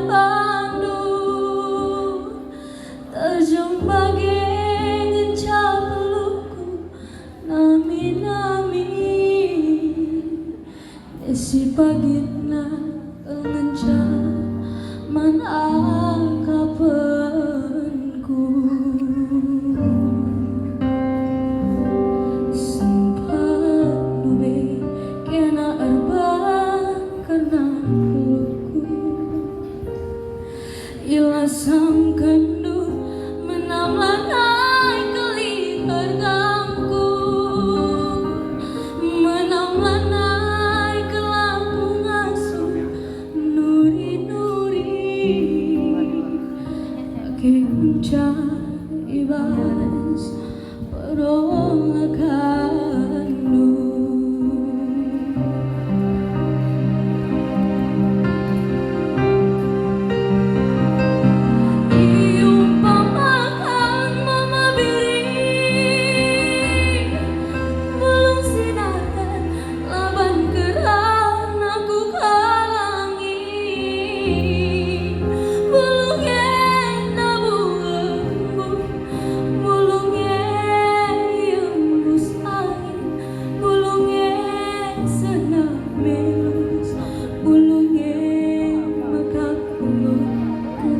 pandu terjebak ngencap pelukku nami-nami desi pagitna ngencap man akapanku sempat nube kena erbang karena pelukku ilasam kendu menamlanai kelihar gangku menamlanai kelaku ngasuh nuri-nuri kencah ibas perolakan